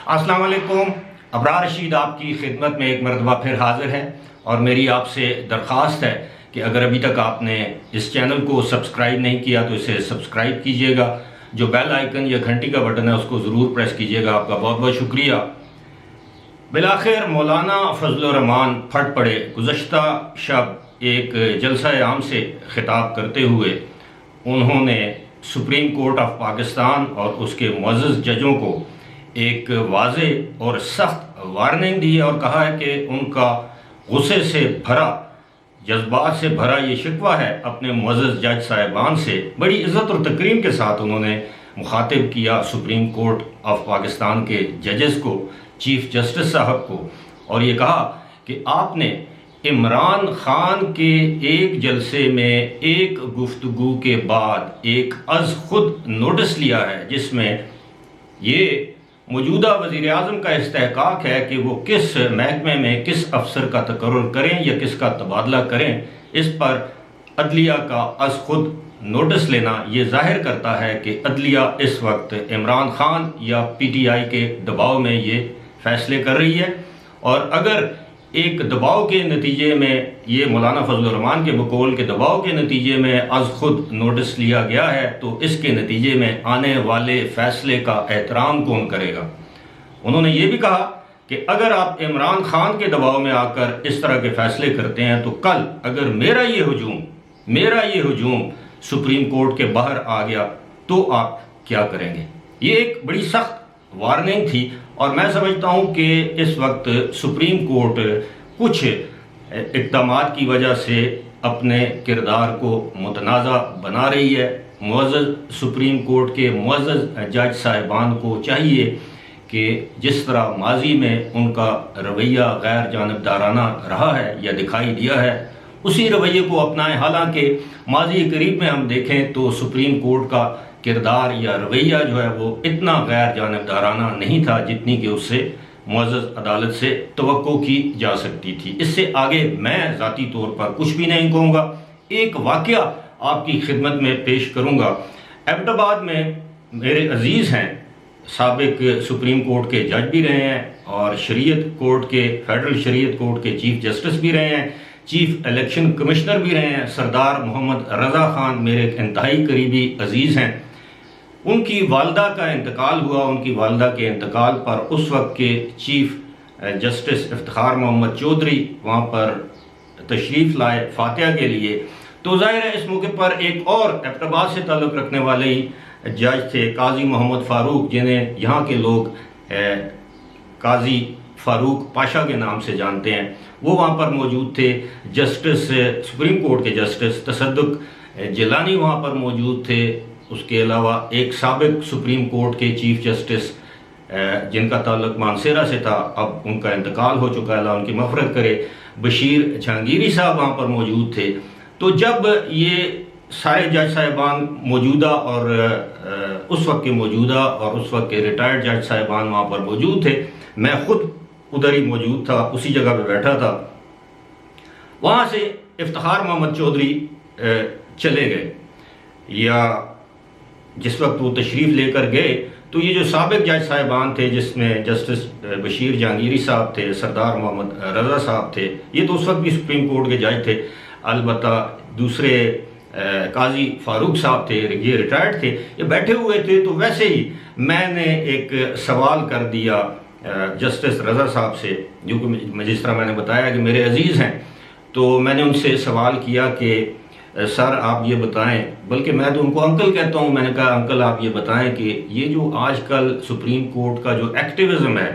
السلام علیکم. ابرار رشید آپ کی خدمت میں ایک مرتبہ پھر حاضر ہے اور میری آپ سے درخواست ہے کہ اگر ابھی تک آپ نے اس چینل کو سبسکرائب نہیں کیا تو اسے سبسکرائب کیجئے گا. جو بیل آئیکن یا گھنٹی کا بٹن ہے اس کو ضرور پریس کیجئے گا. آپ کا بہت بہت شکریہ. بالآخر مولانا فضل الرحمان پھٹ پڑے. گزشتہ شب ایک جلسہ عام سے خطاب کرتے ہوئے انہوں نے سپریم کورٹ آف پاکستان اور اس کے معزز ججوں کو ایک واضح اور سخت وارننگ دی اور کہا ہے کہ ان کا غصے سے بھرا، جذبات سے بھرا یہ شکوہ ہے اپنے معزز جج صاحبان سے. بڑی عزت اور تکریم کے ساتھ انہوں نے مخاطب کیا سپریم کورٹ آف پاکستان کے ججز کو، چیف جسٹس صاحب کو، اور یہ کہا کہ آپ نے عمران خان کے ایک جلسے میں ایک گفتگو کے بعد ایک از خود نوٹس لیا ہے جس میں یہ موجودہ وزیر اعظم کا استحقاق ہے کہ وہ کس محکمے میں کس افسر کا تقرر کریں یا کس کا تبادلہ کریں. اس پر عدلیہ کا از خود نوٹس لینا یہ ظاہر کرتا ہے کہ عدلیہ اس وقت عمران خان یا پی ٹی آئی کے دباؤ میں یہ فیصلے کر رہی ہے. اور اگر ایک دباؤ کے نتیجے میں، یہ مولانا فضل الرحمان کے بقول کے دباؤ کے نتیجے میں از خود نوٹس لیا گیا ہے تو اس کے نتیجے میں آنے والے فیصلے کا احترام کون کرے گا. انہوں نے یہ بھی کہا کہ اگر آپ عمران خان کے دباؤ میں آ کر اس طرح کے فیصلے کرتے ہیں تو کل اگر میرا یہ ہجوم سپریم کورٹ کے باہر آ گیا تو آپ کیا کریں گے. یہ ایک بڑی سخت وارننگ تھی اور میں سمجھتا ہوں کہ اس وقت سپریم کورٹ کچھ اقدامات کی وجہ سے اپنے کردار کو متنازع بنا رہی ہے. معزز سپریم کورٹ کے معزز جج صاحبان کو چاہیے کہ جس طرح ماضی میں ان کا رویہ غیر جانبدارانہ رہا ہے یا دکھائی دیا ہے اسی رویے کو اپنائیں. حالانکہ ماضی قریب میں ہم دیکھیں تو سپریم کورٹ کا کردار یا رویہ جو ہے وہ اتنا غیر جانبدارانہ نہیں تھا جتنی کہ اس سے معزز عدالت سے توقع کی جا سکتی تھی. اس سے آگے میں ذاتی طور پر کچھ بھی نہیں کہوں گا. ایک واقعہ آپ کی خدمت میں پیش کروں گا. ایبٹ آباد میں میرے عزیز ہیں، سابق سپریم کورٹ کے جج بھی رہے ہیں اور شریعت کورٹ کے، فیڈرل شریعت کورٹ کے چیف جسٹس بھی رہے ہیں، چیف الیکشن کمشنر بھی رہے ہیں. سردار محمد رضا خان میرے ایک انتہائی قریبی عزیز ہیں. ان کی والدہ کا انتقال ہوا. ان کی والدہ کے انتقال پر اس وقت کے چیف جسٹس افتخار محمد چودھری وہاں پر تشریف لائے فاتحہ کے لیے. تو ظاہر ہے اس موقع پر ایک اور ایبٹ آباد سے تعلق رکھنے والے ہی جج تھے، قاضی محمد فاروق، جنہیں یہاں کے لوگ قاضی فاروق پاشا کے نام سے جانتے ہیں. وہ وہاں پر موجود تھے. جسٹس سپریم کورٹ کے جسٹس تصدق جیلانی وہاں پر موجود تھے. اس کے علاوہ ایک سابق سپریم کورٹ کے چیف جسٹس جن کا تعلق مانسیرا سے تھا، اب ان کا انتقال ہو چکا ہے، اللہ ان کی مغفرت کرے، بشیر جہانگیری صاحب وہاں پر موجود تھے. تو جب یہ سارے جج صاحبان موجودہ اور اس وقت کے موجودہ اور اس وقت کے ریٹائرڈ جج صاحبان وہاں پر موجود تھے، میں خود ادھر ہی موجود تھا، اسی جگہ پہ بیٹھا تھا. وہاں سے افتخار محمد چودھری چلے گئے، یا جس وقت وہ تشریف لے کر گئے تو یہ جو سابق جج صاحبان تھے جس میں جسٹس بشیر جہانگیری صاحب تھے، سردار محمد رضا صاحب تھے، یہ تو اس وقت بھی سپریم کورٹ کے جج تھے. البتہ دوسرے قاضی فاروق صاحب تھے، یہ ریٹائرڈ تھے، یہ بیٹھے ہوئے تھے. تو ویسے ہی میں نے ایک سوال کر دیا جسٹس رضا صاحب سے، جو کہ جس طرح میں نے بتایا کہ میرے عزیز ہیں. تو میں نے ان سے سوال کیا کہ سر آپ یہ بتائیں، بلکہ میں تو ان کو انکل کہتا ہوں، میں نے کہا انکل آپ یہ بتائیں کہ یہ جو آج کل سپریم کورٹ کا جو ایکٹیوزم ہے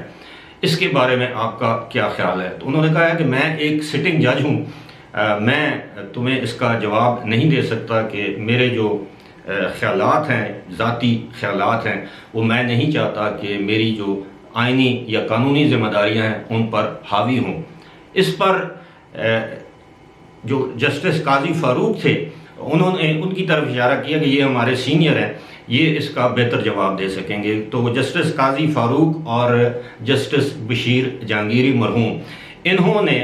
اس کے بارے میں آپ کا کیا خیال ہے. تو انہوں نے کہا کہ میں ایک سٹنگ جج ہوں، میں تمہیں اس کا جواب نہیں دے سکتا کہ میرے جو خیالات ہیں، ذاتی خیالات ہیں، وہ میں نہیں چاہتا کہ میری جو آئینی یا قانونی ذمہ داریاں ہیں ان پر حاوی ہوں. اس پر جو جسٹس قاضی فاروق تھے انہوں نے ان کی طرف اشارہ کیا کہ یہ ہمارے سینئر ہیں، یہ اس کا بہتر جواب دے سکیں گے. تو جسٹس قاضی فاروق اور جسٹس بشیر جہانگیری مرحوم، انہوں نے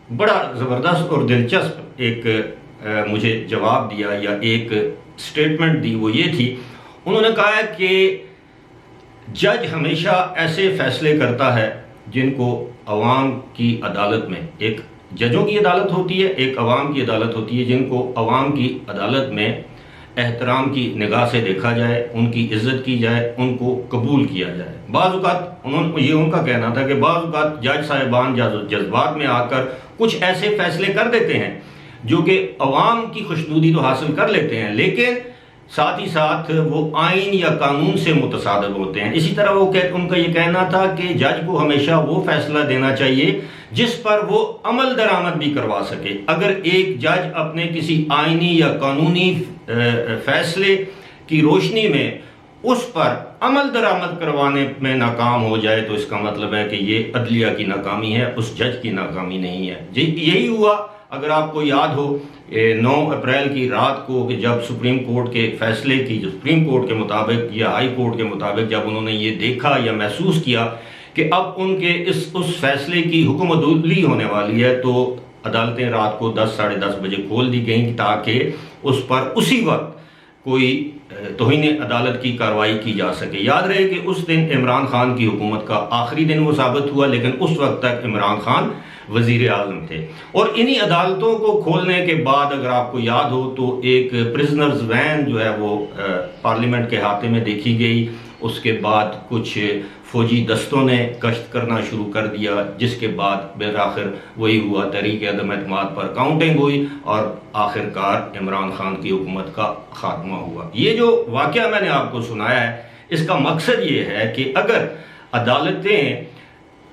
بڑا زبردست اور دلچسپ ایک مجھے جواب دیا یا ایک سٹیٹمنٹ دی. وہ یہ تھی، انہوں نے کہا کہ جج ہمیشہ ایسے فیصلے کرتا ہے جن کو عوام کی عدالت میں، ایک ججوں کی عدالت ہوتی ہے، ایک عوام کی عدالت ہوتی ہے، جن کو عوام کی عدالت میں احترام کی نگاہ سے دیکھا جائے، ان کی عزت کی جائے، ان کو قبول کیا جائے۔ بعض اوقات یہ ان کا کہنا تھا کہ بعض اوقات جج صاحبان جذبات میں آ کر کچھ ایسے فیصلے کر دیتے ہیں جو کہ عوام کی خوشنودی تو حاصل کر لیتے ہیں، لیکن ساتھ ہی ساتھ وہ آئین یا قانون سے متصادم ہوتے ہیں۔ اسی طرح ان کا یہ کہنا تھا کہ جج کو ہمیشہ وہ فیصلہ دینا چاہیے جس پر وہ عمل درآمد بھی کروا سکے۔ اگر ایک جج اپنے کسی آئینی یا قانونی فیصلے کی روشنی میں اس پر عمل درآمد کروانے میں ناکام ہو جائے تو اس کا مطلب ہے کہ یہ عدلیہ کی ناکامی ہے، اس جج کی ناکامی نہیں ہے۔ یہی ہوا، اگر آپ کو یاد ہو 9 اپریل کی رات کو کہ جب سپریم کورٹ کے فیصلے کی، جو سپریم کورٹ کے مطابق یا ہائی کورٹ کے مطابق جب انہوں نے یہ دیکھا یا محسوس کیا کہ اب ان کے اس فیصلے کی حکم عدولی ہونے والی ہے، تو عدالتیں رات کو 10 ساڑھے 10 بجے کھول دی گئیں تاکہ اس پر اسی وقت کوئی توہین عدالت کی کارروائی کی جا سکے۔ یاد رہے کہ اس دن عمران خان کی حکومت کا آخری دن وہ ثابت ہوا، لیکن اس وقت تک عمران خان وزیر اعظم تھے۔ اور انہی عدالتوں کو کھولنے کے بعد اگر آپ کو یاد ہو تو ایک پرزنرز وین جو ہے وہ پارلیمنٹ کے احاطے میں دیکھی گئی۔ اس کے بعد کچھ فوجی دستوں نے گشت کرنا شروع کر دیا، جس کے بعد بالآخر وہی ہوا، تحریک عدم اعتماد پر کاؤنٹنگ ہوئی اور آخر کار عمران خان کی حکومت کا خاتمہ ہوا۔ یہ جو واقعہ میں نے آپ کو سنایا ہے، اس کا مقصد یہ ہے کہ اگر عدالتیں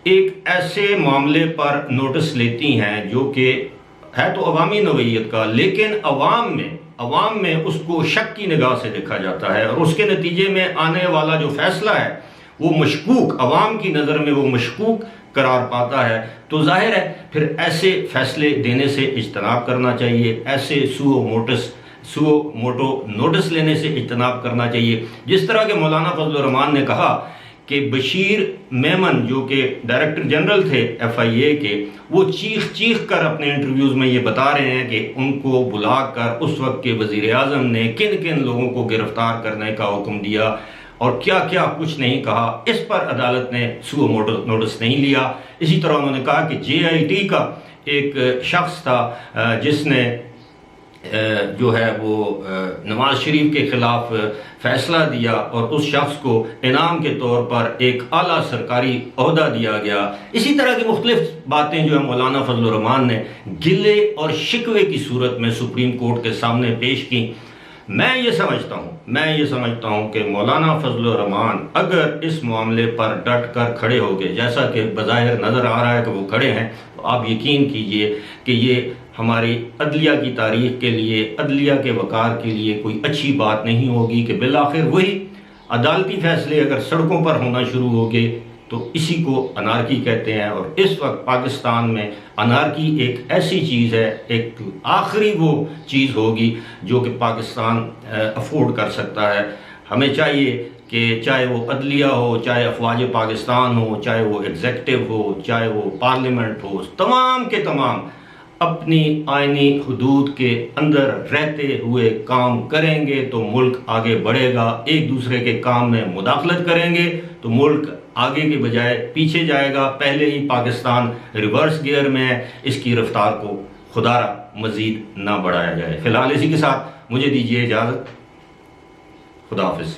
ایک ایسے معاملے پر نوٹس لیتی ہیں جو کہ ہے تو عوامی نوعیت کا، لیکن عوام میں اس کو شک کی نگاہ سے دیکھا جاتا ہے اور اس کے نتیجے میں آنے والا جو فیصلہ ہے وہ مشکوک، عوام کی نظر میں وہ مشکوک قرار پاتا ہے، تو ظاہر ہے پھر ایسے فیصلے دینے سے اجتناب کرنا چاہیے، ایسے سو موٹو نوٹس لینے سے اجتناب کرنا چاہیے۔ جس طرح کہ مولانا فضل الرحمان نے کہا کہ بشیر میمن جو کہ ڈائریکٹر جنرل تھے FIA کے، وہ چیخ کر اپنے انٹرویوز میں یہ بتا رہے ہیں کہ ان کو بلا کر اس وقت کے وزیر اعظم نے کن لوگوں کو گرفتار کرنے کا حکم دیا اور کیا کچھ نہیں کہا۔ اس پر عدالت نے سو موٹو نوٹس نہیں لیا۔ اسی طرح انہوں نے کہا کہ JIT کا ایک شخص تھا جس نے جو ہے وہ نواز شریف کے خلاف فیصلہ دیا اور اس شخص کو انعام کے طور پر ایک اعلیٰ سرکاری عہدہ دیا گیا۔ اسی طرح کی مختلف باتیں جو ہے مولانا فضل الرحمان نے گلے اور شکوے کی صورت میں سپریم کورٹ کے سامنے پیش کی۔ میں یہ سمجھتا ہوں کہ مولانا فضل الرحمان اگر اس معاملے پر ڈٹ کر کھڑے ہو گئے، جیسا کہ بظاہر نظر آ رہا ہے کہ وہ کھڑے ہیں، تو آپ یقین کیجئے کہ یہ ہماری عدلیہ کی تاریخ کے لیے، عدلیہ کے وقار کے لیے کوئی اچھی بات نہیں ہوگی کہ بالآخر وہی عدالتی فیصلے اگر سڑکوں پر ہونا شروع ہو گئے تو اسی کو انارکی کہتے ہیں۔ اور اس وقت پاکستان میں انارکی ایک ایسی چیز ہے، ایک آخری وہ چیز ہوگی جو کہ پاکستان افورڈ کر سکتا ہے۔ ہمیں چاہیے کہ چاہے وہ عدلیہ ہو، چاہے افواج پاکستان ہو، چاہے وہ ایگزیکٹو ہو، چاہے وہ پارلیمنٹ ہو، تمام کے تمام اپنی آئینی حدود کے اندر رہتے ہوئے کام کریں گے تو ملک آگے بڑھے گا۔ ایک دوسرے کے کام میں مداخلت کریں گے تو ملک آگے کے بجائے پیچھے جائے گا۔ پہلے ہی پاکستان ریورس گیئر میں ہے، اس کی رفتار کو خدا را مزید نہ بڑھایا جائے۔ فی الحال اسی کے ساتھ مجھے دیجیے اجازت۔ خدا حافظ۔